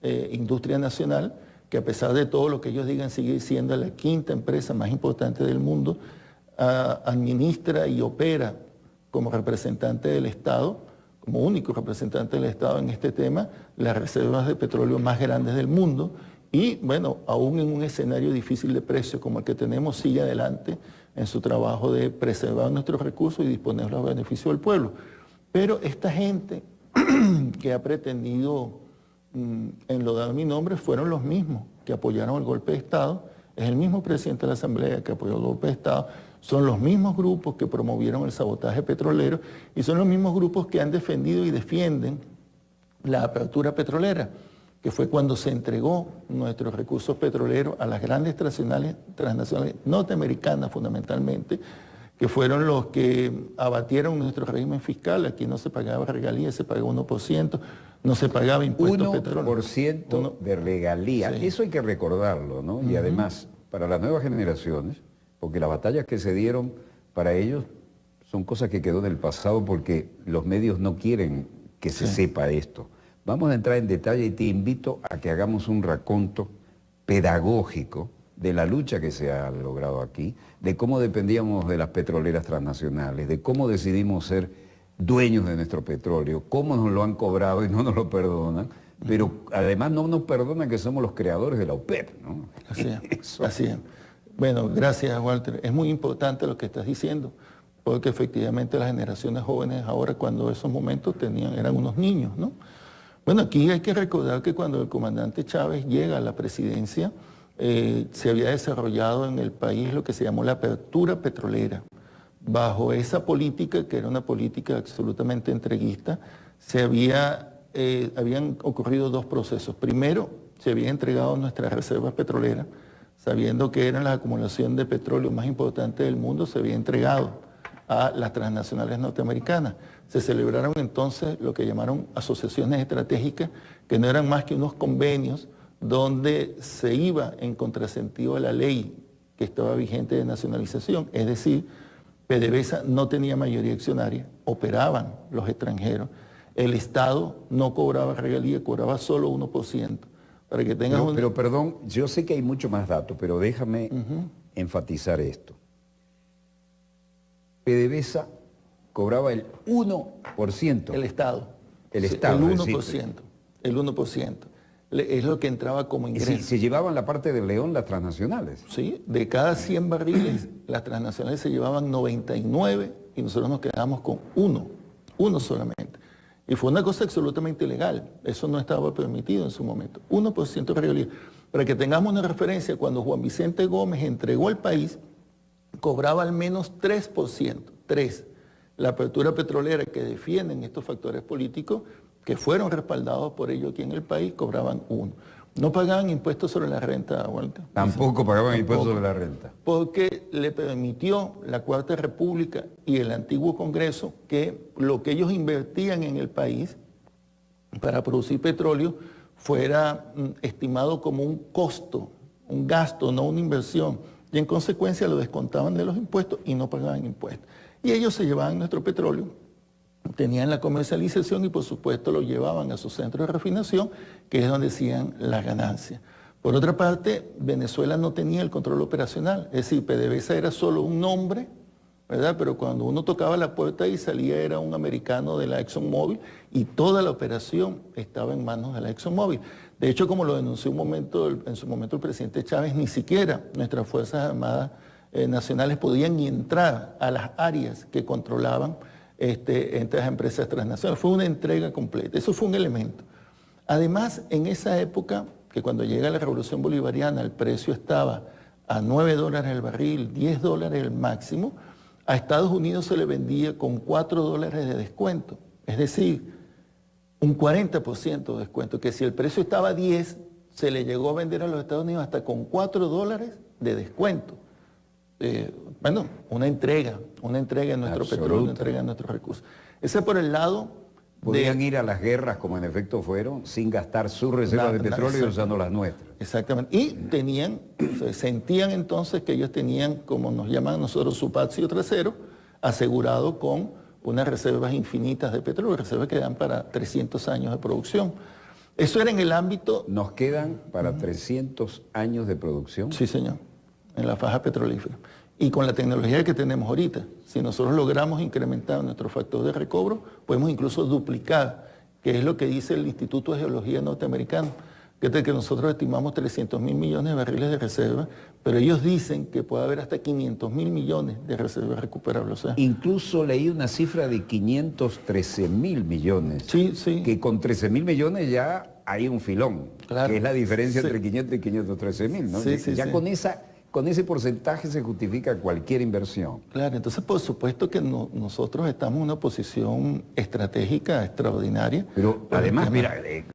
industria nacional, que a pesar de todo lo que ellos digan sigue siendo la quinta empresa más importante del mundo, administra y opera como representante del Estado, como único representante del Estado en este tema, las reservas de petróleo más grandes del mundo y, bueno, aún en un escenario difícil de precio como el que tenemos, sigue adelante en su trabajo de preservar nuestros recursos y disponerlos a beneficio del pueblo. Pero esta gente que ha pretendido enlodar mi nombre fueron los mismos que apoyaron el golpe de Estado, es el mismo presidente de la Asamblea que apoyó el golpe de Estado, son los mismos grupos que promovieron el sabotaje petrolero y son los mismos grupos que han defendido y defienden la apertura petrolera, que fue cuando se entregó nuestros recursos petroleros a las grandes transnacionales norteamericanas fundamentalmente, que fueron los que abatieron nuestro régimen fiscal. Aquí no se pagaba regalías, se pagaba 1%, no se pagaba impuestos petroleros. 1% de regalías, sí. Eso hay que recordarlo, ¿no? Y además, para las nuevas generaciones, porque las batallas que se dieron para ellos son cosas que quedó en el pasado porque los medios no quieren que se sepa esto. Vamos a entrar en detalle y te invito a que hagamos un raconto pedagógico de la lucha que se ha logrado aquí, de cómo dependíamos de las petroleras transnacionales, de cómo decidimos ser dueños de nuestro petróleo, cómo nos lo han cobrado y no nos lo perdonan, pero además no nos perdonan que somos los creadores de la OPEP, ¿no? Así es, así es. Bueno, gracias, Walter. Es muy importante lo que estás diciendo, porque efectivamente las generaciones jóvenes ahora, cuando esos momentos eran unos niños, ¿no? Bueno, aquí hay que recordar que cuando el comandante Chávez llega a la presidencia, se había desarrollado en el país lo que se llamó la apertura petrolera. Bajo esa política, que era una política absolutamente entreguista, habían ocurrido dos procesos. Primero, se había entregado nuestras reservas petroleras, sabiendo que eran la acumulación de petróleo más importante del mundo, se había entregado a las transnacionales norteamericanas. Se celebraron entonces lo que llamaron asociaciones estratégicas, que no eran más que unos convenios donde se iba en contrasentido a la ley que estaba vigente de nacionalización, es decir, PDVSA no tenía mayoría accionaria, operaban los extranjeros, el Estado no cobraba regalía, cobraba solo 1%. Para que tengas pero perdón, yo sé que hay mucho más datos, pero déjame enfatizar esto. PDVSA cobraba el 1%. El Estado. El Estado. El 1%. El 1%. Es lo que entraba como ingreso. Sí, se llevaban la parte del león las transnacionales. Sí, de cada 100 barriles, las transnacionales se llevaban 99 y nosotros nos quedábamos con uno solamente. Y fue una cosa absolutamente ilegal, eso no estaba permitido en su momento. 1% de regalía. Para que tengamos una referencia, cuando Juan Vicente Gómez entregó el país, cobraba al menos 3%, 3%. La apertura petrolera que defienden estos factores políticos, que fueron respaldados por ellos aquí en el país, cobraban 1%. No pagaban impuestos sobre la renta, Walter. Tampoco pagaban impuestos sobre la renta. Porque le permitió la Cuarta República y el antiguo Congreso que lo que ellos invertían en el país para producir petróleo fuera estimado como un costo, un gasto, no una inversión. Y en consecuencia lo descontaban de los impuestos y no pagaban impuestos. Y ellos se llevaban nuestro petróleo, tenían la comercialización y por supuesto lo llevaban a sus centros de refinación, que es donde hacían las ganancias. Por otra parte, Venezuela no tenía el control operacional, es decir, PDVSA era solo un nombre, ¿verdad? Pero cuando uno tocaba la puerta y salía era un americano de la ExxonMobil y toda la operación estaba en manos de la ExxonMobil. De hecho, como lo denunció en su momento el presidente Chávez, ni siquiera nuestras Fuerzas Armadas nacionales podían ni entrar a las áreas que controlaban entre las empresas transnacionales. Fue una entrega completa, eso fue un elemento. Además, en esa época, que cuando llega la Revolución Bolivariana, el precio estaba a $9 el barril, $10 el máximo, a Estados Unidos se le vendía con $4 de descuento, es decir, un 40% de descuento, que si el precio estaba a 10, se le llegó a vender a los Estados Unidos hasta con $4 de descuento. Bueno, una entrega en nuestro petróleo, una entrega en nuestros recursos. Ese por el lado Podían ir a las guerras, como en efecto fueron, sin gastar sus reservas de petróleo y usando las nuestras. Exactamente. Y sentían entonces que ellos tenían, como nos llaman nosotros, su patio trasero, asegurado con unas reservas infinitas de petróleo, reservas que dan para 300 años de producción. Eso era en el ámbito... Nos quedan para 300 años de producción. Sí, señor, en la faja petrolífera. Y con la tecnología que tenemos ahorita, si nosotros logramos incrementar nuestro factor de recobro, podemos incluso duplicar, que es lo que dice el Instituto de Geología norteamericano, que es que nosotros estimamos 300.000 millones de barriles de reserva, pero ellos dicen que puede haber hasta 500.000 millones de reservas recuperables. O sea, incluso leí una cifra de 513.000 millones. Sí, sí. Que con 13.000 millones ya hay un filón, Claro. que es la diferencia Sí. entre 500 y 513.000, ¿no? Sí, sí, ya sí. con ese porcentaje se justifica cualquier inversión. Claro, entonces por supuesto que nosotros estamos en una posición estratégica extraordinaria. Pero además, mira,